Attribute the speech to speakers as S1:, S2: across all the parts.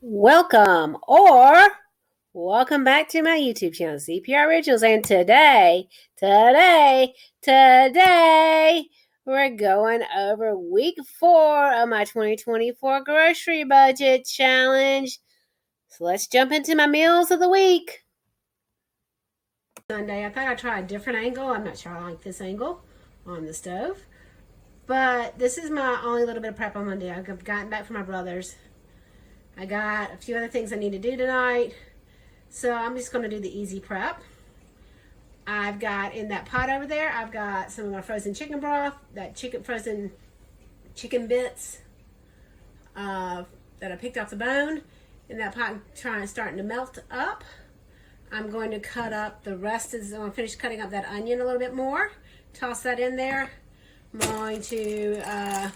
S1: Welcome or welcome back to my YouTube channel, CPR Rituals. And today, we're going over week 4 of my 2024 grocery budget challenge. So let's jump into my meals of the week. Sunday, I thought I'd try a different angle. I'm not sure I like this angle on the stove. But this is my only little bit of prep on Monday. I've gotten back from my brother's. I got a few other things I need to do tonight, so I'm just going to do the easy prep. I've got in that pot over there, I've got some of my frozen chicken broth, frozen chicken bits that I picked off the bone. In that pot, starting to melt up. I'm going to cut up the rest. I'm going to finish cutting up that onion a little bit more. Toss that in there. I'm going to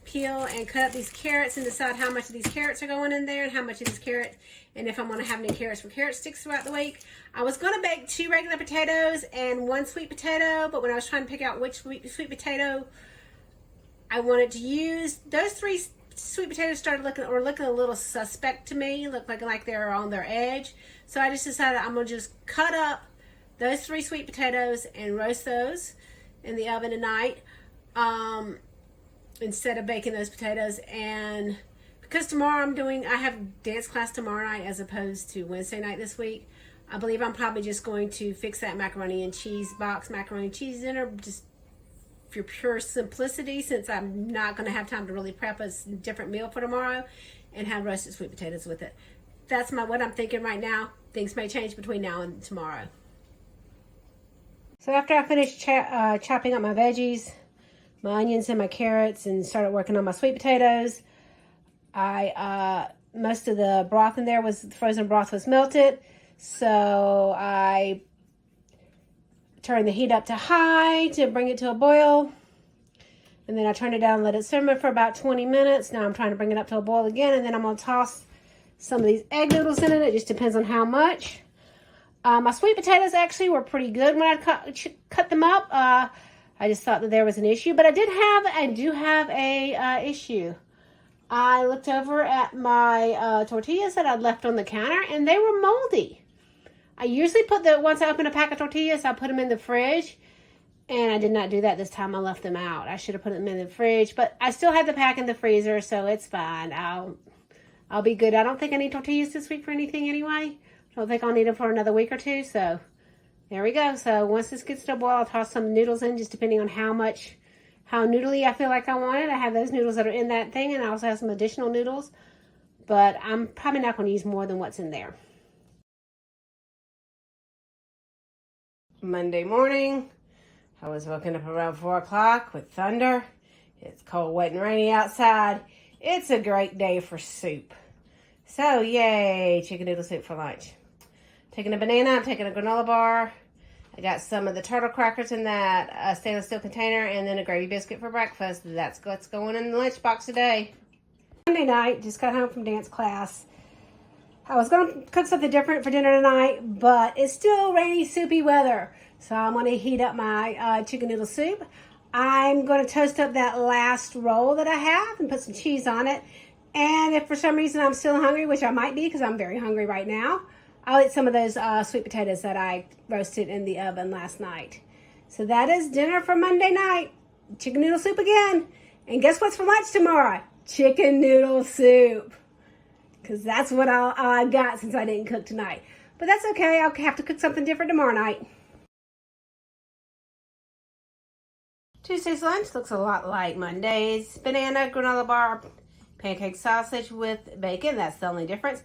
S1: peel and cut up these carrots and decide how much of these carrots are going in there and how much of these carrots, and if I'm going to have any carrots for carrot sticks throughout the week. I was going to bake 2 regular potatoes and 1 sweet potato, but when I was trying to pick out which sweet potato I wanted to use, those 3 sweet potatoes started looking a little suspect to me, looked like they were on their edge. So I just decided I'm going to just cut up those 3 sweet potatoes and roast those in the oven tonight. Instead of baking those potatoes. And because tomorrow I have dance class tomorrow night as opposed to Wednesday night this week, I believe I'm probably just going to fix that macaroni and cheese dinner just for pure simplicity, since I'm not going to have time to really prep a different meal for tomorrow, and have roasted sweet potatoes with it. That's what I'm thinking right now. Things may change between now and tomorrow. So after I finish chopping up my veggies, my onions and my carrots, and started working on my sweet potatoes, most of the broth in there frozen broth was melted, so I turned the heat up to high to bring it to a boil, and then I turned it down and let it simmer for about 20 minutes. Now I'm trying to bring it up to a boil again, and then I'm going to toss some of these egg noodles in it. It just depends on how much. My sweet potatoes actually were pretty good when I cut them up. I just thought that there was an issue, but I do have a issue. I looked over at my tortillas that I'd left on the counter, and they were moldy. I usually once I open a pack of tortillas, I put them in the fridge, and I did not do that this time. I left them out. I should have put them in the fridge, but I still had the pack in the freezer, so it's fine. I'll be good. I don't think I need tortillas this week for anything anyway. I don't think I'll need them for another week or two, so there we go. So once this gets to a boil, I'll toss some noodles in, just depending on how noodly I feel like I want it. I have those noodles that are in that thing, and I also have some additional noodles, but I'm probably not going to use more than what's in there. Monday morning, I was woken up around 4 o'clock with thunder. It's cold, wet, and rainy outside. It's a great day for soup. So yay, chicken noodle soup for lunch. Taking a banana, I'm taking a granola bar. I got some of the turtle crackers in that stainless steel container, and then a gravy biscuit for breakfast. That's what's going in the lunchbox today. Monday night, just got home from dance class. I was going to cook something different for dinner tonight, but it's still rainy, soupy weather. So I'm going to heat up my chicken noodle soup. I'm going to toast up that last roll that I have and put some cheese on it. And if for some reason I'm still hungry, which I might be because I'm very hungry right now, I'll eat some of those sweet potatoes that I roasted in the oven last night. So that is dinner for Monday night. Chicken noodle soup again. And guess what's for lunch tomorrow? Chicken noodle soup. Because that's what I got since I didn't cook tonight. But that's okay. I'll have to cook something different tomorrow night. Tuesday's lunch looks a lot like Monday's. Banana, granola bar, pancake sausage with bacon. That's the only difference.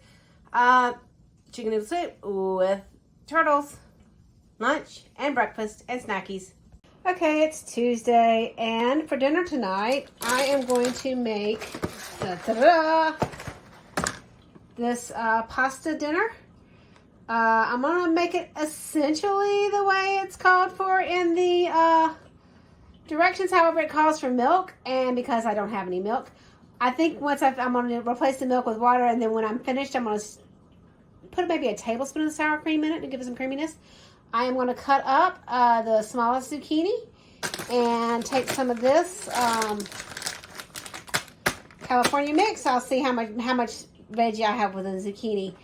S1: Chicken noodle soup with turtles, lunch and breakfast and snackies. Okay, it's Tuesday, and for dinner tonight, I am going to make this pasta dinner. I'm going to make it essentially the way it's called for in the directions. However, it calls for milk, and because I don't have any milk, I think I'm going to replace the milk with water, and then when I'm finished, I'm going to put maybe a tablespoon of sour cream in it to give it some creaminess. I am going to cut up the smallest zucchini and take some of this California mix. I'll see how much veggie I have with the zucchini.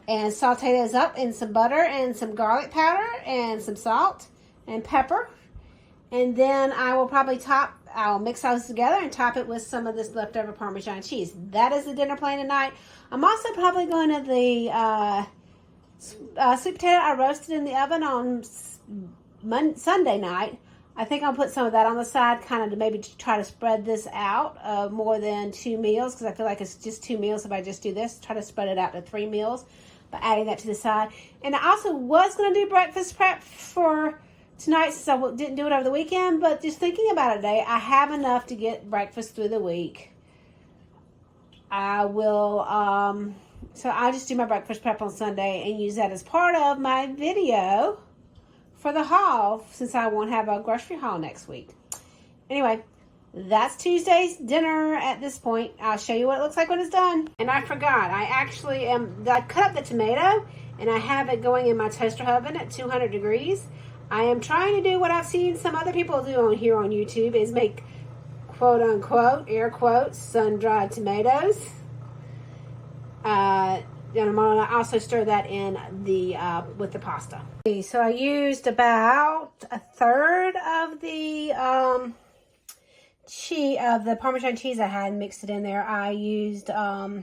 S1: And saute those up in some butter and some garlic powder and some salt and pepper. And then I will probably I'll mix those together and top it with some of this leftover Parmesan cheese. That is the dinner plan tonight. I'm also probably going to the sweet potato I roasted in the oven on Sunday night. I think I'll put some of that on the side, kind of to maybe try to spread this out more than 2 meals, because I feel like it's just 2 meals if I just do this. Try to spread it out to 3 meals by adding that to the side. And I also was going to do breakfast prep for tonight since I didn't do it over the weekend, but just thinking about it today, I have enough to get breakfast through the week. I will, so I'll just do my breakfast prep on Sunday and use that as part of my video for the haul, since I won't have a grocery haul next week. Anyway, that's Tuesday's dinner at this point. I'll show you what it looks like when it's done. And I forgot, I cut up the tomato and I have it going in my toaster oven at 200 degrees. I am trying to do what I've seen some other people do on YouTube, is make quote unquote, air quotes, sun-dried tomatoes. And I'm going to also stir that in with the pasta. So I used about a third of the Parmesan cheese I had and mixed it in there. I used a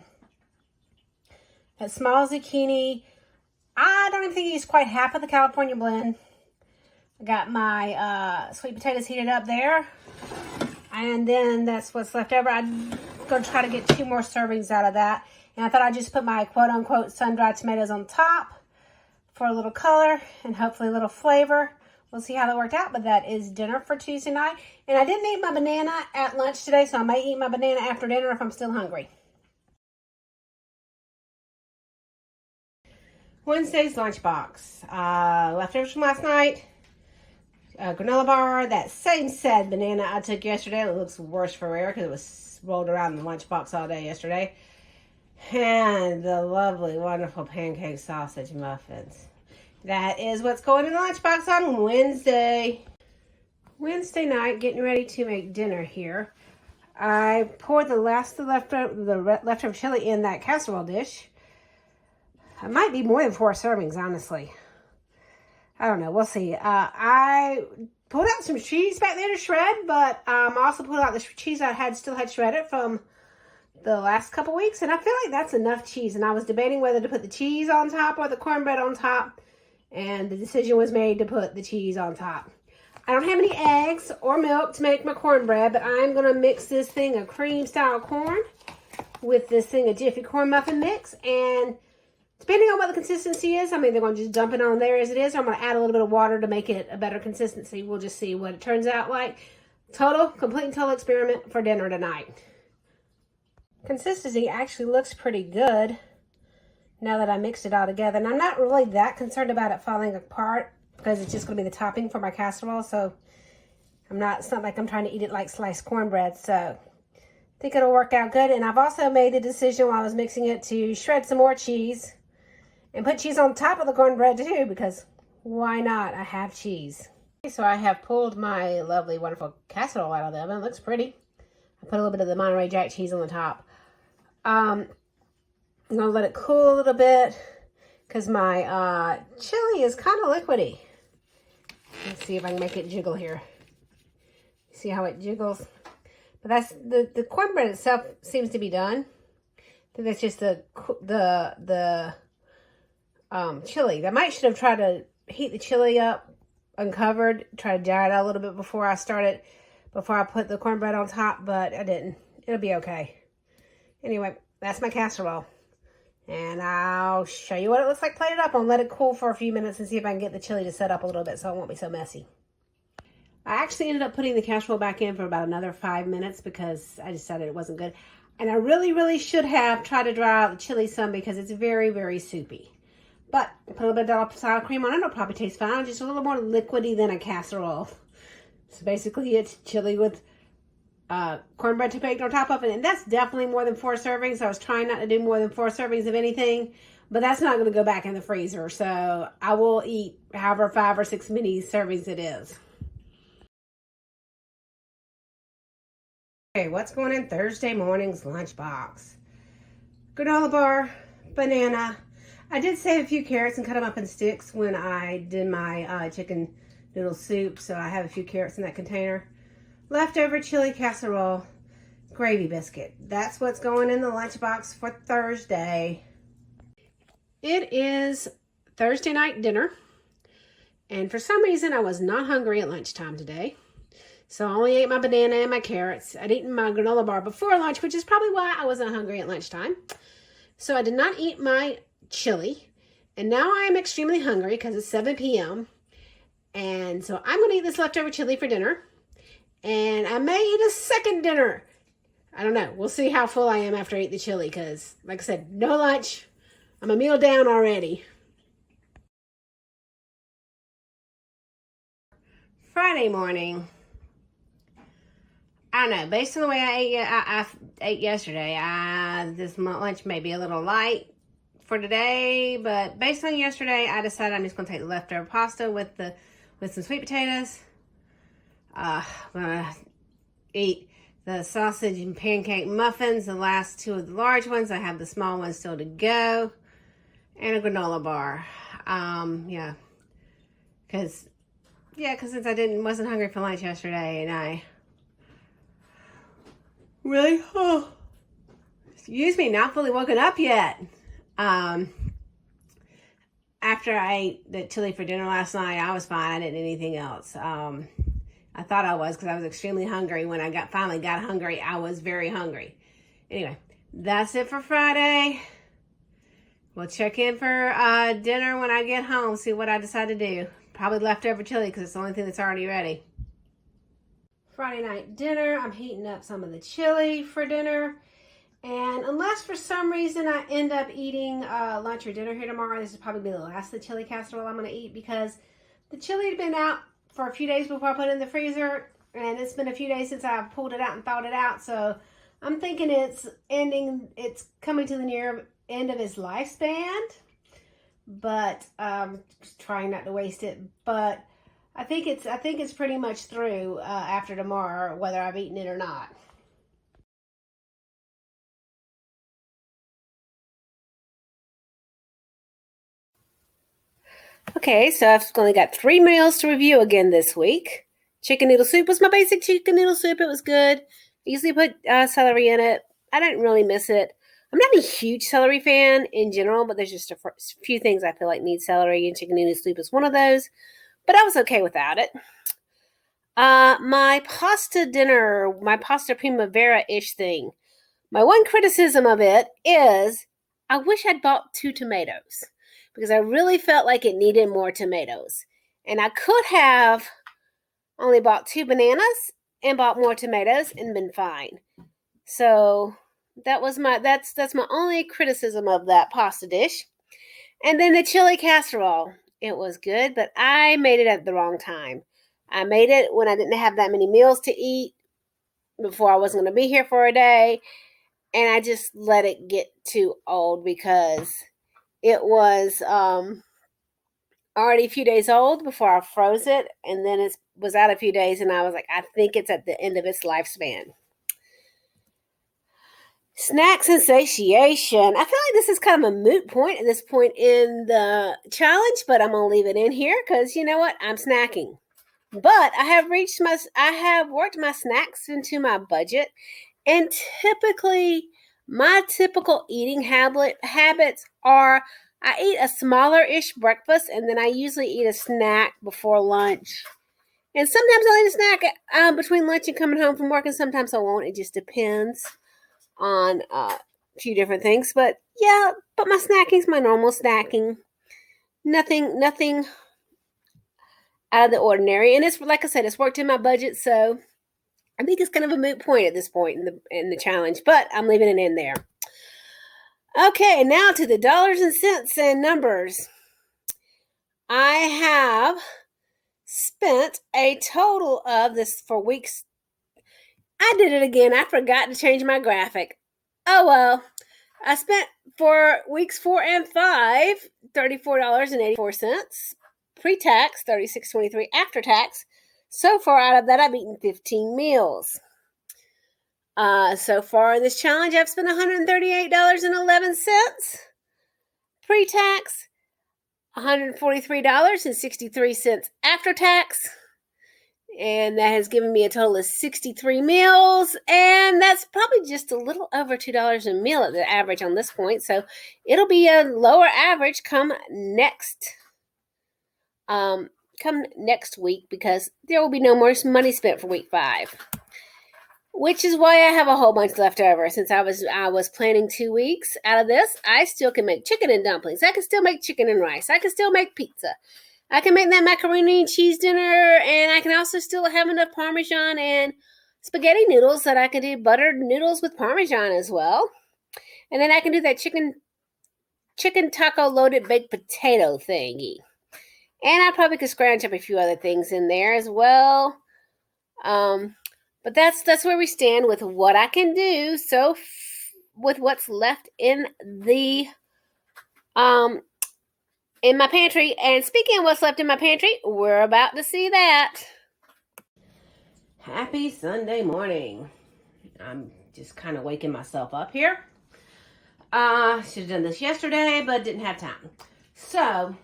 S1: small zucchini. I don't even think I used quite half of the California blend. I got my sweet potatoes heated up there. And then that's what's left over. I'm going to try to get 2 more servings out of that. And I thought I'd just put my quote-unquote sun-dried tomatoes on top for a little color and hopefully a little flavor. We'll see how that worked out, but that is dinner for Tuesday night. And I didn't eat my banana at lunch today, so I may eat my banana after dinner if I'm still hungry. Wednesday's lunchbox. Leftovers from last night. Granola bar. That same sad banana I took yesterday. It looks worse for wear because it was rolled around in the lunchbox all day yesterday. And the lovely, wonderful pancake sausage muffins. That is what's going in the lunchbox on Wednesday. Wednesday night, getting ready to make dinner here. I poured the leftover chili in that casserole dish. It might be more than 4 servings, honestly. I don't know. We'll see. I pulled out some cheese back there to shred, but also pulled out the cheese I still had shredded from the last couple weeks, and I feel like that's enough cheese. And I was debating whether to put the cheese on top or the cornbread on top, and the decision was made to put the cheese on top. I don't have any eggs or milk to make my cornbread, but I'm going to mix this thing of cream-style corn with this thing of Jiffy Corn Muffin mix, and depending on what the consistency is, I'm either going to just dump it on there as it is, or I'm going to add a little bit of water to make it a better consistency. We'll just see what it turns out like. Complete and total experiment for dinner tonight. Consistency actually looks pretty good now that I mixed it all together. And I'm not really that concerned about it falling apart because it's just going to be the topping for my casserole. So it's not like I'm trying to eat it like sliced cornbread. So I think it'll work out good. And I've also made the decision while I was mixing it to shred some more cheese and put cheese on top of the cornbread too, because why not? I have cheese. So I have pulled my lovely, wonderful casserole out of the oven. It looks pretty. I put a little bit of the Monterey Jack cheese on the top. I'm going to let it cool a little bit because my chili is kind of liquidy. Let's see if I can make it jiggle here. See how it jiggles? But that's the cornbread itself seems to be done. I think that's just the chili. I should have tried to heat the chili up uncovered, try to dry it out a little bit before I put the cornbread on top, but I didn't. It'll be okay. Anyway, that's my casserole. And I'll show you what it looks like plated up. I'll let it cool for a few minutes and see if I can get the chili to set up a little bit so it won't be so messy. I actually ended up putting the casserole back in for about another 5 minutes because I decided it wasn't good. And I really, really should have tried to dry out the chili some because it's very, very soupy. But put a little bit of sour cream on it. It'll probably taste fine. Just a little more liquidy than a casserole. So basically it's chili with cornbread to bake on top of it, and that's definitely more than 4 servings. I was trying not to do more than 4 servings of anything, but that's not going to go back in the freezer, so I will eat however 5 or 6 mini servings it is. Okay, what's going in Thursday morning's lunchbox? Granola bar, banana. I did save a few carrots and cut them up in sticks when I did my chicken noodle soup, so I have a few carrots in that container. Leftover chili casserole, gravy biscuit. That's what's going in the lunchbox for Thursday. It is Thursday night dinner, and for some reason I was not hungry at lunchtime today. So I only ate my banana and my carrots. I'd eaten my granola bar before lunch, which is probably why I wasn't hungry at lunchtime. So I did not eat my chili. And now I am extremely hungry because it's 7 p.m. And so I'm going to eat this leftover chili for dinner. And I may eat a second dinner. I don't know. We'll see how full I am after I eat the chili because, like I said, no lunch. I'm a meal down already. Friday morning. I don't know. Based on the way I ate yesterday, this lunch may be a little light for today. But based on yesterday, I decided I'm just going to take the leftover pasta with some sweet potatoes. I'm going to eat the sausage and pancake muffins, the last two of the large ones. I have the small ones still to go. And a granola bar. Because since I wasn't hungry for lunch yesterday, and I really, excuse me, not fully woken up yet. After I ate the chili for dinner last night, I was fine. I didn't eat anything else. I thought I was because I was extremely hungry. When I finally got hungry, I was very hungry. Anyway, that's it for Friday. We'll check in for dinner when I get home, see what I decide to do. Probably leftover chili because it's the only thing that's already ready. Friday night dinner, I'm heating up some of the chili for dinner. And unless for some reason I end up eating lunch or dinner here tomorrow, this is probably the last of the chili casserole I'm going to eat because the chili had been out for a few days before I put it in the freezer. And it's been a few days since I've pulled it out and thawed it out. So I'm thinking it's coming to the near end of its lifespan. But trying not to waste it. But I think it's pretty much through after tomorrow, whether I've eaten it or not. Okay, so I've only got 3 meals to review again this week. Chicken noodle soup was my basic chicken noodle soup. It was good. I usually put celery in it. I didn't really miss it. I'm not a huge celery fan in general, but there's just a few things I feel like need celery, and chicken noodle soup is one of those. But I was okay without it. My pasta dinner, my pasta primavera-ish thing. My one criticism of it is I wish I'd bought 2 tomatoes because I really felt like it needed more tomatoes. And I could have only bought 2 bananas and bought more tomatoes and been fine. So that's my only criticism of that pasta dish. And then the chili casserole. It was good, but I made it at the wrong time. I made it when I didn't have that many meals to eat before I wasn't going to be here for a day. And I just let it get too old because it was already a few days old before I froze it. And then it was out a few days and I was like, I think it's at the end of its lifespan. Snacks and satiation. I feel like this is kind of a moot point at this point in the challenge, but I'm going to leave it in here because you know what? I'm snacking. But I have worked my snacks into my budget, and typically my typical eating habits are I eat a smaller-ish breakfast, and then I usually eat a snack before lunch. And sometimes I'll eat a snack between lunch and coming home from work, and sometimes I won't. It just depends on a few different things. But yeah, but my snacking's my normal snacking. Nothing out of the ordinary. And it's like I said, it's worked in my budget, so I think it's kind of a moot point at this point in the challenge, but I'm leaving it in there. Okay, now to the dollars and cents and numbers. I have spent a total of this for weeks. I did it again. I forgot to change my graphic. Oh well. I spent for weeks 4 and 5, $34.84. Pre-tax, $36.23 after tax. So far out of that, I've eaten 15 meals. So far in this challenge, I've spent $138.11 pre-tax, $143.63 after tax, and that has given me a total of 63 meals, and that's probably just a little over $2 a meal at the average on this point. So it'll be a lower average come next week, because there will be no more money spent for week 5. Which is why I have a whole bunch left over. Since I was planning 2 weeks out of this, I still can make chicken and dumplings. I can still make chicken and rice. I can still make pizza. I can make that macaroni and cheese dinner, and I can also still have enough Parmesan and spaghetti noodles that I can do buttered noodles with Parmesan as well. And then I can do that chicken taco loaded baked potato thingy. And I probably could scrounge up a few other things in there as well. But that's where we stand with what I can do. So with what's left in the in my pantry. And speaking of what's left in my pantry, we're about to see that. Happy Sunday morning. I'm just kind of waking myself up here. Should have done this yesterday, but didn't have time. So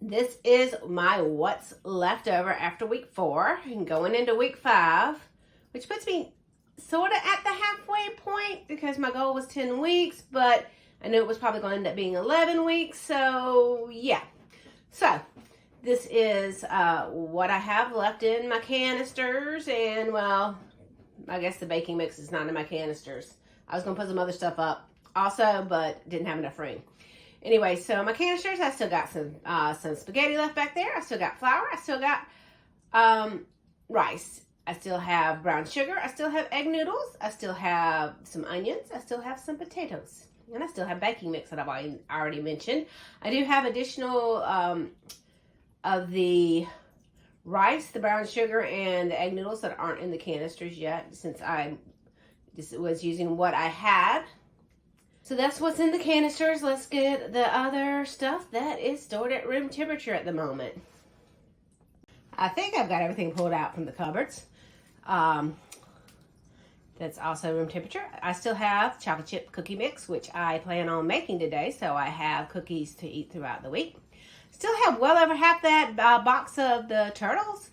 S1: this is my what's left over after week 4 and going into week 5. Which puts me sort of at the halfway point, because my goal was 10 weeks, but I knew it was probably going to end up being 11 weeks. So, yeah. So, this is what I have left in my canisters. And, well, I guess the baking mix is not in my canisters. I was going to put some other stuff up also, but didn't have enough room. Anyway, so my canisters, I still got some spaghetti left back there. I still got flour. I still got rice. I still have brown sugar. I still have egg noodles. I still have some onions. I still have some potatoes. And I still have baking mix that I've already mentioned. I do have additional of the rice, the brown sugar, and the egg noodles that aren't in the canisters yet, since I just was using what I had. So that's what's in the canisters. Let's get the other stuff that is stored at room temperature at the moment. I think I've got everything pulled out from the cupboards. That's also room temperature. I still have chocolate chip cookie mix, which I plan on making today, so I have cookies to eat throughout the week. Still have well over half that box of the turtles,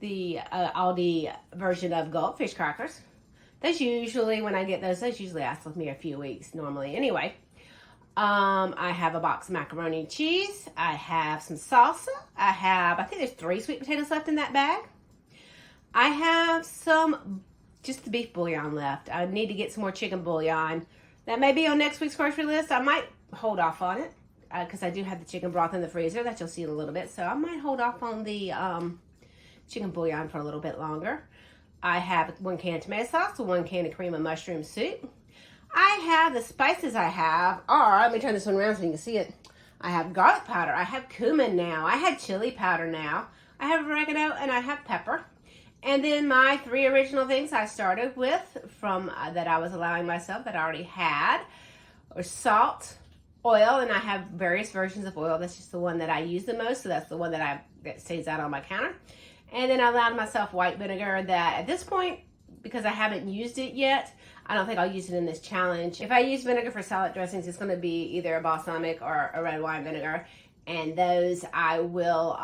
S1: the Aldi version of goldfish crackers. Those usually, when I get those usually last with me a few weeks normally. Anyway, I have a box of macaroni and cheese. I have some salsa. I think there's 3 sweet potatoes left in that bag. I have just the beef bouillon left. I need to get some more chicken bouillon. That may be on next week's grocery list. I might hold off on it because I do have the chicken broth in the freezer that you'll see in a little bit. So I might hold off on the chicken bouillon for a little bit longer. I have 1 can of tomato sauce, 1 can of cream of mushroom soup. I have the spices I have are, let me turn this one around so you can see it. I have garlic powder. I have cumin now. I have chili powder now. I have oregano and I have pepper. And then my 3 original things I started with from that I was allowing myself that I already had are salt, oil, and I have various versions of oil. That's just the one that I use the most, so that's the one that stays out on my counter. And then I allowed myself white vinegar that at this point, because I haven't used it yet, I don't think I'll use it in this challenge. If I use vinegar for salad dressings, it's going to be either a balsamic or a red wine vinegar. And those I will,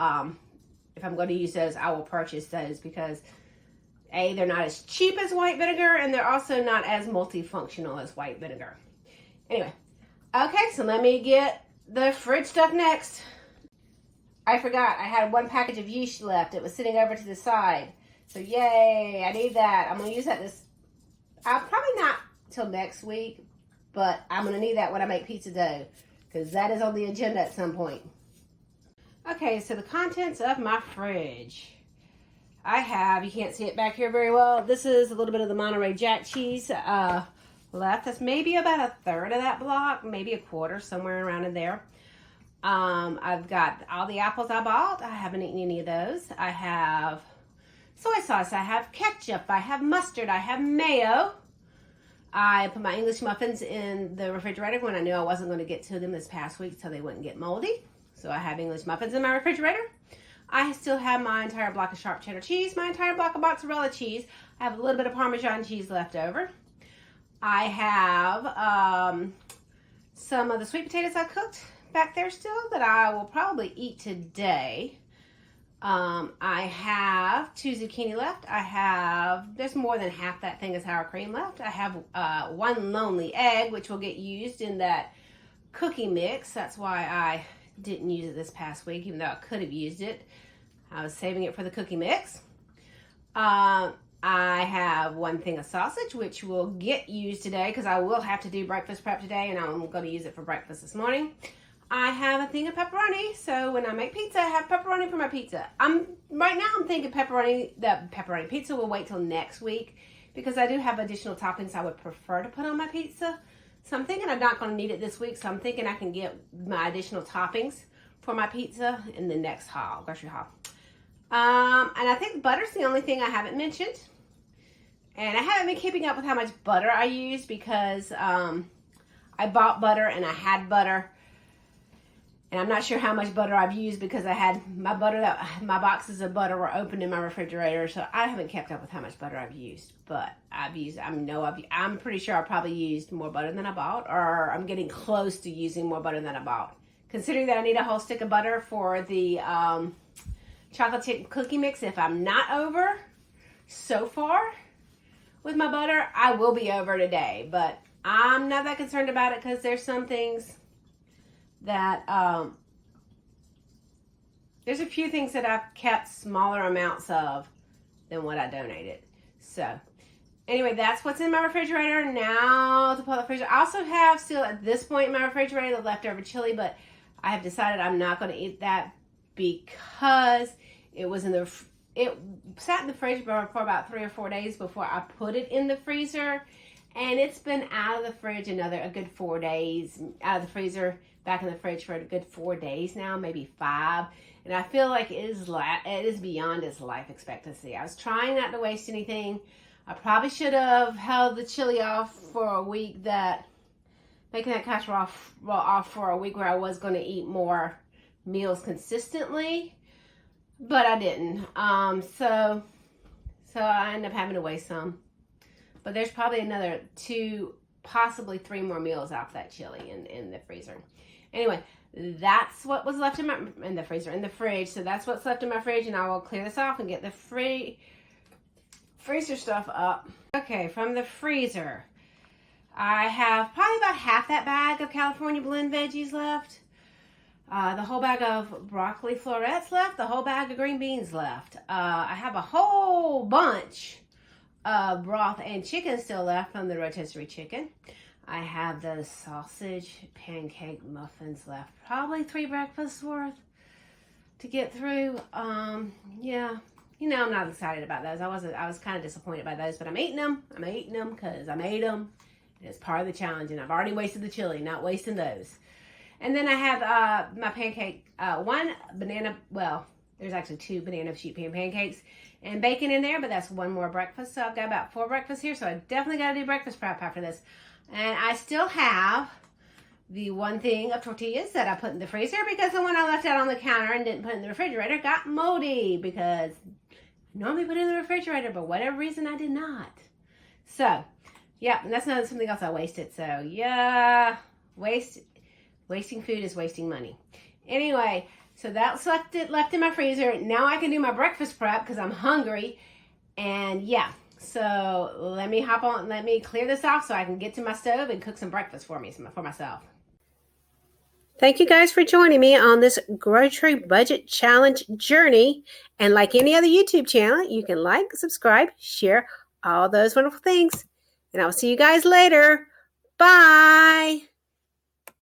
S1: if I'm going to use those, I will purchase those because A, they're not as cheap as white vinegar, and they're also not as multifunctional as white vinegar. Anyway, okay, so let me get the fridge stuff next. I forgot, I had 1 package of yeast left. It was sitting over to the side. So yay, I need that. I'm going to use that probably not till next week, but I'm going to need that when I make pizza dough because that is on the agenda at some point. Okay, so the contents of my fridge. I have, you can't see it back here very well, this is a little bit of the Monterey Jack cheese left. That's maybe about 1/3 of that block, maybe 1/4, somewhere around in there. I've got all the apples I bought. I haven't eaten any of those. I have soy sauce, I have ketchup, I have mustard, I have mayo. I put my English muffins in the refrigerator when I knew I wasn't going to get to them this past week so they wouldn't get moldy. So I have English muffins in my refrigerator. I still have my entire block of sharp cheddar cheese, my entire block of mozzarella cheese. I have a little bit of Parmesan cheese left over. I have some of the sweet potatoes I cooked back there still that I will probably eat today. I have 2 zucchini left. There's more than half that thing of sour cream left. I have 1 lonely egg, which will get used in that cookie mix. That's why I didn't use it this past week, even though I could have used it. I was saving it for the cookie mix. I have 1 thing of sausage, which will get used today because I will have to do breakfast prep today, and I'm going to use it for breakfast this morning. I have a thing of pepperoni, so when I make pizza, I have pepperoni for my pizza. Right now I'm thinking pepperoni pizza will wait till next week because I do have additional toppings I would prefer to put on my pizza. So I'm thinking I'm not going to need it this week, so I'm thinking I can get my additional toppings for my pizza in the next grocery haul. And I think butter's the only thing I haven't mentioned. And I haven't been keeping up with how much butter I use because I bought butter and I had butter. And I'm not sure how much butter I've used because I had my my boxes of butter were open in my refrigerator. So I haven't kept up with how much butter I've used. But I'm pretty sure I probably used more butter than I bought, or I'm getting close to using more butter than I bought. Considering that I need a whole stick of butter for the chocolate chip cookie mix, if I'm not over so far with my butter, I will be over today. But I'm not that concerned about it because there's some things that there's a few things that I've kept smaller amounts of than what I donated. So anyway, that's what's in my refrigerator. Now to pull the freezer. I also have still at this point in my refrigerator the leftover chili, but I have decided I'm not going to eat that because it sat in the fridge for about 3 or 4 days before I put it in the freezer, and it's been out of the fridge a good 4 days, out of the freezer back in the fridge for a good 4 days now, maybe 5, and I feel like it is beyond its life expectancy. I was trying not to waste anything. I probably should have held the chili off for a week, making that casserole off for a week where I was going to eat more meals consistently, but I didn't. So I ended up having to waste some. But there's probably another 2, possibly 3 more meals off that chili in the freezer. Anyway, that's what was left in the fridge. So that's what's left in my fridge, and I will clear this off and get the freezer stuff up. Okay, from the freezer, I have probably about half that bag of California blend veggies left. The whole bag of broccoli florets left. The whole bag of green beans left. I have a whole bunch of broth and chicken still left from the rotisserie chicken. I have those sausage pancake muffins left. Probably 3 breakfasts worth to get through. Yeah. I'm not excited about those. I was kind of disappointed by those, but I'm eating them. I'm eating them because I made them. It's part of the challenge, and I've already wasted the chili, not wasting those. And then I have my pancake, 1 banana, well, there's actually 2 banana sheet pan pancakes and bacon in there, but that's 1 more breakfast. So I've got about 4 breakfasts here, so I definitely got to do breakfast prep after this. And I still have the 1 thing of tortillas that I put in the freezer because the one I left out on the counter and didn't put in the refrigerator got moldy because I normally put it in the refrigerator, but whatever reason I did not. So, yeah, and that's not something else I wasted. So, yeah, wasting food is wasting money. Anyway, so that's left in my freezer. Now I can do my breakfast prep because I'm hungry. And yeah, so let me clear this off so I can get to my stove and cook some breakfast for myself. Thank you guys for joining me on this grocery budget challenge journey. And like any other YouTube channel, you can like, subscribe, share, all those wonderful things. And I'll see you guys later. Bye.